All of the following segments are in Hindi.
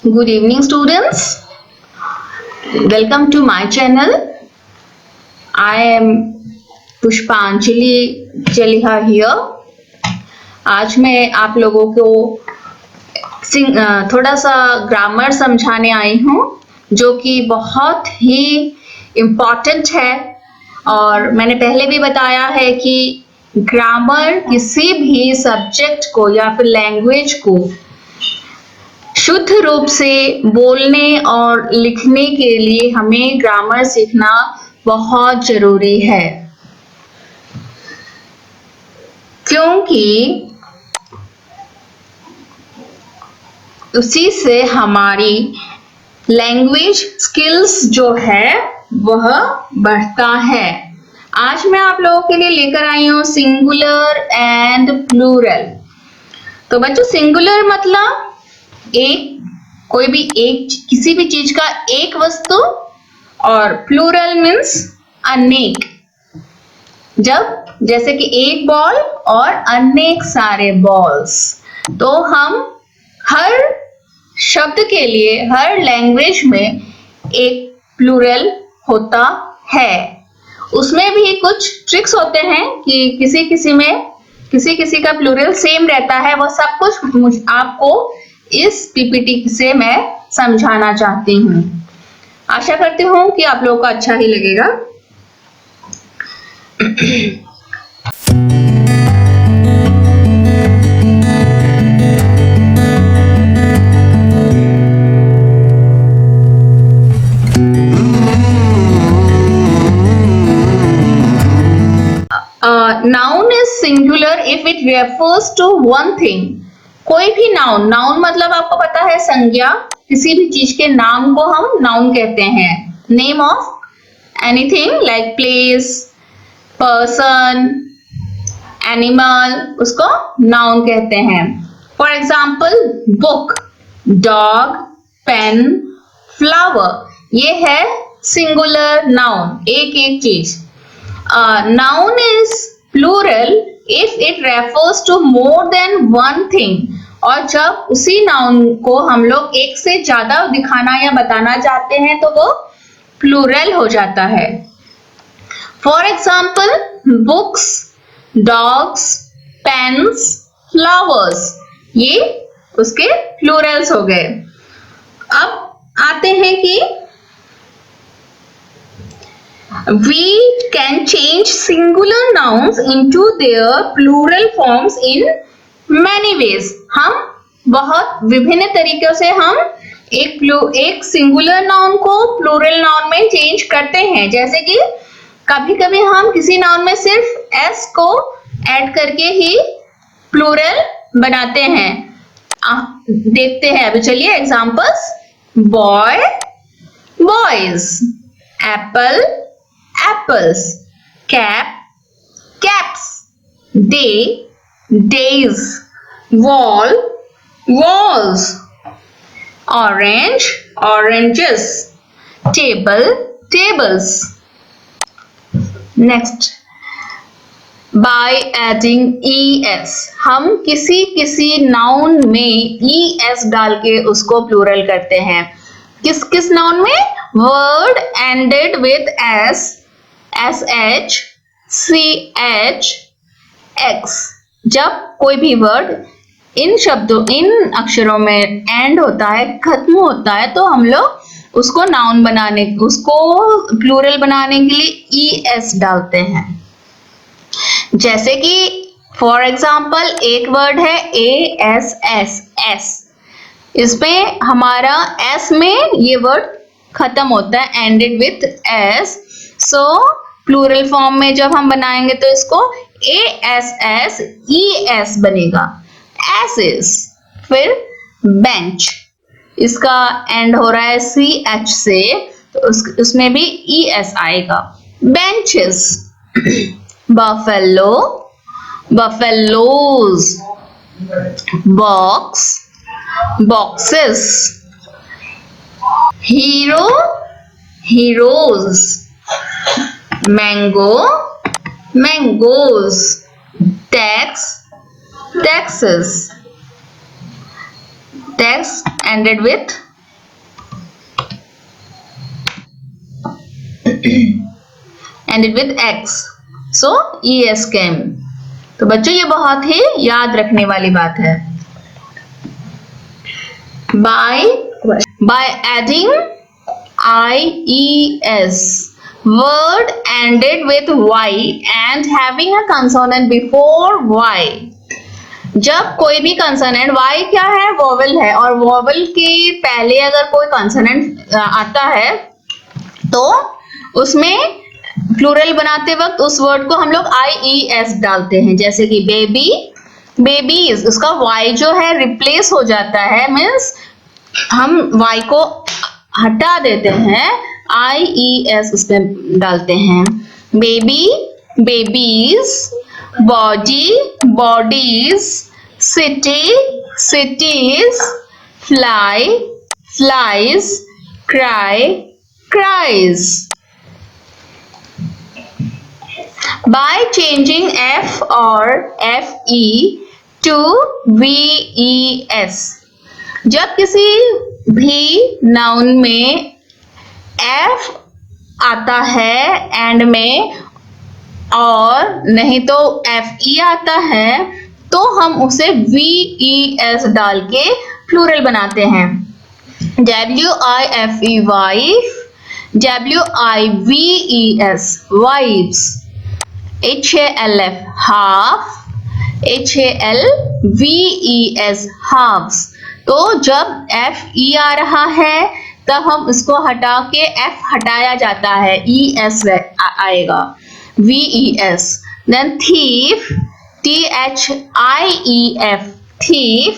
Good evening, students. Welcome to my channel. I am पुष्पांजलि चलिहा here. आज मैं आप लोगों को थोड़ा सा ग्रामर समझाने आई हूँ जो कि बहुत ही इम्पोर्टेंट है और मैंने पहले भी बताया है कि ग्रामर किसी भी सब्जेक्ट को या फिर लैंग्वेज को शुद्ध रूप से बोलने और लिखने के लिए हमें ग्रामर सीखना बहुत जरूरी है, क्योंकि उसी से हमारी लैंग्वेज स्किल्स जो है वह बढ़ता है। आज मैं आप लोगों के लिए लेकर आई हूँ सिंगुलर एंड प्लूरल। तो बच्चों, सिंगुलर मतलब कोई भी किसी भी चीज का एक वस्तु, और प्लूरल मीन्स अनेक। जैसे कि एक बॉल और अनेक सारे बॉल्स। तो हम हर शब्द के लिए हर लैंग्वेज में एक प्लूरल होता है। उसमें भी कुछ ट्रिक्स होते हैं कि किसी का प्लूरल सेम रहता है। वो सब कुछ आपको इस पीपीटी से मैं समझाना चाहती हूँ। आशा करती हूँ कि आप लोगों को अच्छा ही लगेगा। Noun is singular if it refers to one thing. कोई भी नाउन मतलब आपको पता है संज्ञा। किसी भी चीज के नाम को हम नाउन कहते हैं। Name of anything like place, person, animal, उसको नाउन कहते हैं। For example book, dog, pen, flower, ये है सिंगुलर नाउन, एक चीज। Noun is plural if it refers to more than one thing. और जब उसी नाउन को हम लोग एक से ज्यादा दिखाना या बताना चाहते हैं तो वो प्लूरल हो जाता है। For example books, dogs, pens, flowers, ये उसके प्लूरल्स हो गए। अब आते हैं कि we can change singular nouns into their plural forms in many ways. हम बहुत विभिन्न तरीकों से हम एक सिंगुलर नाउन को प्लूरल नाउन में चेंज करते हैं। जैसे कि कभी-कभी हम किसी नाउन में सिर्फ s को ऐड करके ही प्लूरल बनाते हैं। देखते हैं अभी, चलिए examples. Boy, boys, Apple, apples, cap, caps, day, days, wall, walls, orange, oranges, table, tables. Next, by adding es, हम किसी नाउन में es डाल के उसको प्लूरल करते हैं। किस नाउन में? Word ended with s, sh, ch, x। जब कोई भी वर्ड इन अक्षरों में एंड होता है, खत्म होता है, तो हम लोग उसको प्लूरल बनाने के लिए es डालते हैं। जैसे कि फॉर एग्जाम्पल एक वर्ड है ass, इसमें हमारा s में ये वर्ड खत्म होता है, ended with s। So plural form में जब हम बनाएंगे तो इसको ass बनेगा, asses। फिर बेंच, इसका एंड हो रहा है ch से, तो उसमें भी es आएगा, benches। buffalo, buffaloes, box, boxes, hero, heroes, mango, mangoes, tax, taxes, tax ended with ended with X. So ES came. तो बच्चों ये बहुत ही याद रखने वाली बात है. By adding IES, word ended with Y and having a consonant before Y. जब कोई भी कंसोनेंट, Y क्या है, वोवेल है, और वोवेल के पहले अगर कोई कंसोनेंट आता है तो उसमें प्लूरल बनाते वक्त उस वर्ड को हम लोग IES डालते हैं. जैसे कि बेबी, बेबीज, उसका Y जो है रिप्लेस हो जाता है, मीन्स हम Y को हटा देते हैं, IES उसमें डालते हैं. Baby, babies, body, bodies, city, cities, fly, flies, cry, cries. By changing F or FE to VES, जब किसी भी नाउन में F आता है एंड में और नहीं तो FE आता है तो हम उसे VES डाल के प्लूरल बनाते हैं. WIFE wife, WIVES wives, HALF half, HALVES halves. तो जब FE आ रहा है तब हम उसको हटा के F हटाया जाता है, ES आएगा, VES. Then thief, THIEF, thief,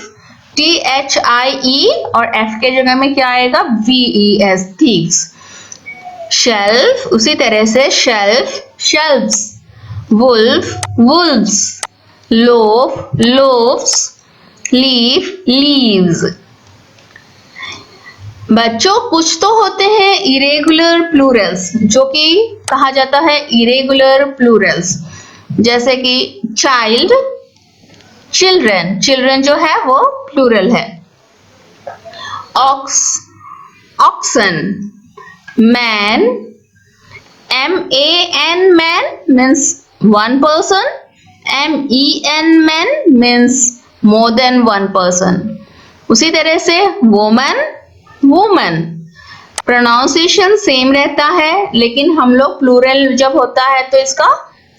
THIE और F के जगह में क्या आएगा, VES, thieves. Shelf, उसी तरह से shelf, shelves. Wolf, wolves. Loaf, loaves. Leaf, leaves. बच्चों कुछ तो होते हैं इरेगुलर प्लूरल्स, जो कि कहा जाता है इरेगुलर प्लूरल्स, जैसे कि चाइल्ड, चिल्ड्रन, चिल्ड्रन जो है वो प्लूरल है. Ox, oxen. Man, MAN man means one person, MEN men means more than one person. उसी तरह से woman, woman. प्रोनाउंसिएशन सेम रहता है लेकिन हम लोग प्लूरल जब होता है तो इसका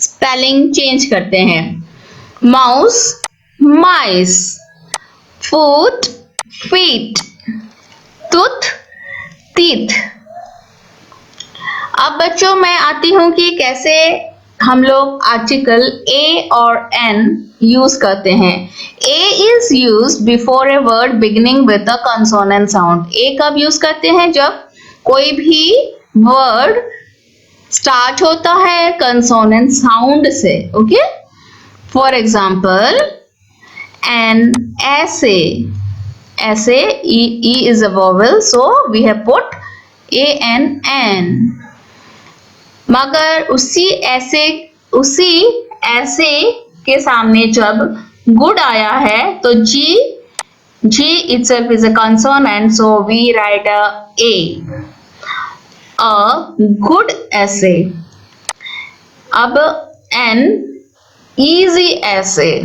स्पेलिंग चेंज करते हैं. Mouse, mice. Foot, feet. Tooth, teeth. अब बच्चों मैं आती हूं कि कैसे हम लोग आर्टिकल A और N यूज करते हैं. A is used before a word beginning with a consonant sound. A कब यूज करते हैं, जब कोई भी वर्ड स्टार्ट होता है कंसोनेंट साउंड से. Okay, for example an essay, essay, E is a vowel, so we have put ANN. मगर उसी ऐसे के सामने जब गुड आया है तो G itself is a consonant, so we write a good essay. अब N, easy essay.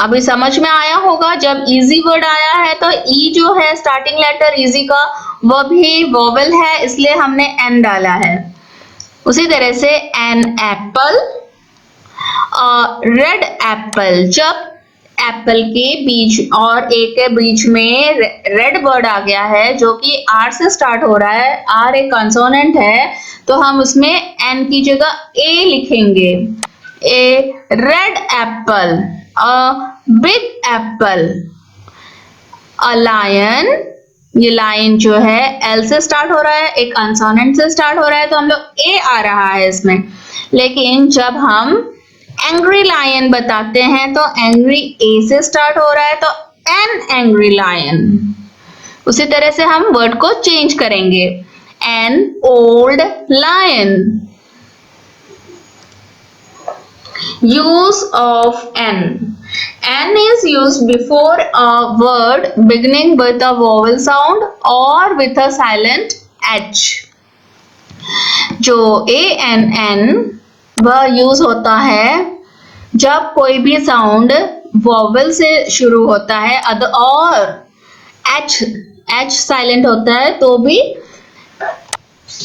अभी समझ में आया होगा, जब इजी वर्ड आया है तो ई जो है स्टार्टिंग लेटर इजी का वह भी वोवेल है, इसलिए हमने एन डाला है. उसी तरह से एन एप्पल, रेड एप्पल. जब एप्पल के बीच और ए के बीच में रेड वर्ड आ गया है जो कि आर से स्टार्ट हो रहा है, आर एक कंसोनेंट है, तो हम उसमें एन की जगह ए लिखेंगे. A red apple, a big apple. a lion, ये लाइन जो है एल से स्टार्ट हो रहा है, एक कंसोनेंट से स्टार्ट हो रहा है तो हम लोग ए आ रहा है इसमें. लेकिन जब हम एंग्री लायन बताते हैं तो एंग्री ए से स्टार्ट हो रहा है तो एन एंग्री लायन. उसी तरह से हम वर्ड को चेंज करेंगे. An old lion. Use of N. N is used before a word beginning with a vowel sound or with a silent H. जो ANN वह यूज होता है जब कोई भी साउंड वॉवेल से शुरू होता है और H साइलेंट होता है तो भी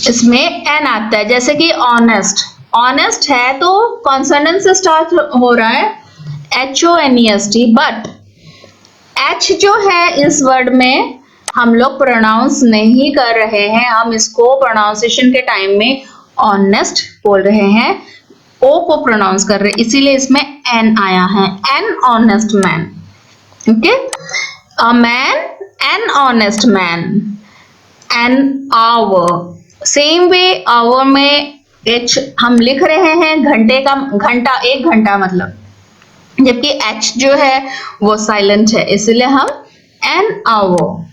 इसमें N आता है। जैसे कि ऑनेस्ट है तो कॉन्सोनेंट से स्टार्ट हो रहा है HONEST, बट H जो है इस वर्ड में हम लोग प्रोनाउंस नहीं कर रहे हैं, हम इसको प्रोनाउंसिएशन के टाइम में ऑनेस्ट बोल रहे हैं, O को प्रोनाउंस कर रहे हैं, इसीलिए इसमें N आया है, an honest man. Okay, a man, an honest man, an hour. Same way hour में H हम लिख रहे हैं घंटा, 1 घंटा मतलब, जबकि H जो है वो साइलेंट है, इसलिए हम an hour.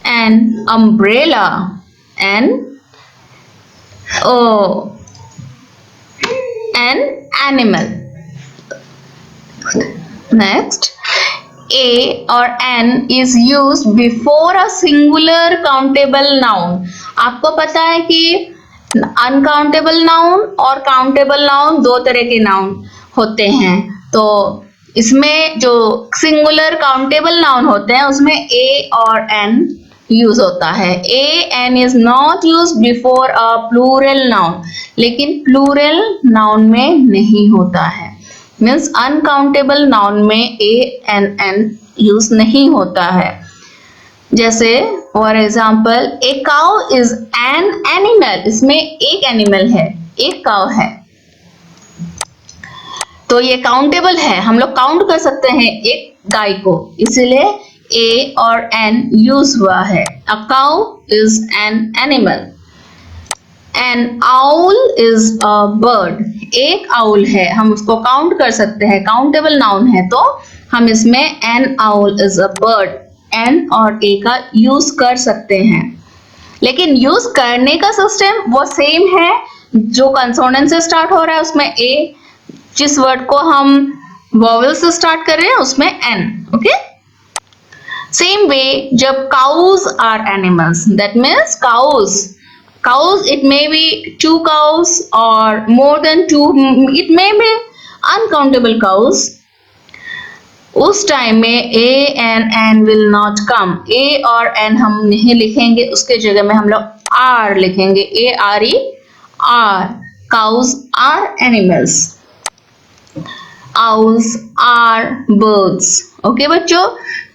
An umbrella, an an animal. Next, A or N is used before a singular countable noun. आपको पता है कि अनकाउंटेबल नाउन और काउंटेबल नाउन 2 तरह के नाउन होते हैं, तो इसमें जो सिंगुलर काउंटेबल नाउन होते हैं उसमें A और N यूज होता है। AN is not used before a plural noun, लेकिन प्लूरल नाउन में नहीं होता है, मीन्स अनकाउंटेबल नाउन में ANN यूज नहीं होता है। जैसे for example, a cow is an animal, इसमें एक एनिमल है, एक काउ है, तो ये काउंटेबल है, हम लोग काउंट कर सकते हैं एक गाय को, इसलिए A और N यूज हुआ है। A cow is an animal. An owl is a bird. एक owl है, हम उसको काउंट कर सकते हैं, काउंटेबल नाउन है, तो हम इसमें an owl is a bird, N और A का यूज कर सकते हैं। लेकिन यूज करने का सिस्टम वो सेम है, जो कंसोनेंट से स्टार्ट हो रहा है उसमें A, जिस वर्ड को हम वॉवेल से स्टार्ट कर रहे हैं उसमें N। ओके, सेम वे जब cows are animals, that means cows it may be 2 cows or more than 2, it may be uncountable cows, उस टाइम में A and N will not come, A और N हम नहीं लिखेंगे, उसके जगह में हम लोग R लिखेंगे, ARE, R, cows are animals, owls are birds। Okay बच्चों,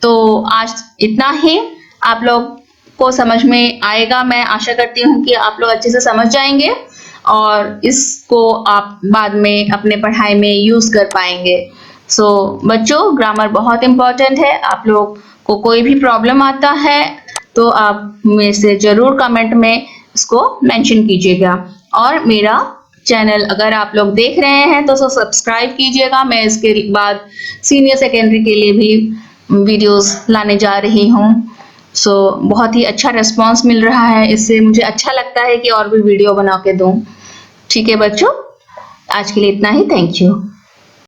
तो आज इतना ही, आप लोग को समझ में आएगा, मैं आशा करती हूँ कि आप लोग अच्छे से समझ जाएंगे और इसको आप बाद में अपने पढ़ाई में यूज कर पाएंगे। सो बच्चों, ग्रामर बहुत इंपॉर्टेंट है, आप लोग को कोई भी प्रॉब्लम आता है तो आप मेरे से जरूर कमेंट में इसको मेंशन कीजिएगा, और मेरा चैनल अगर आप लोग देख रहे हैं तो सब्सक्राइब कीजिएगा। मैं इसके बाद सीनियर सेकेंडरी के लिए भी वीडियोस लाने जा रही हूँ। सो बहुत ही अच्छा रिस्पांस मिल रहा है, इससे मुझे अच्छा लगता है कि और भी वीडियो बना के दूँ। ठीक है बच्चों, आज के लिए इतना ही, थैंक यू।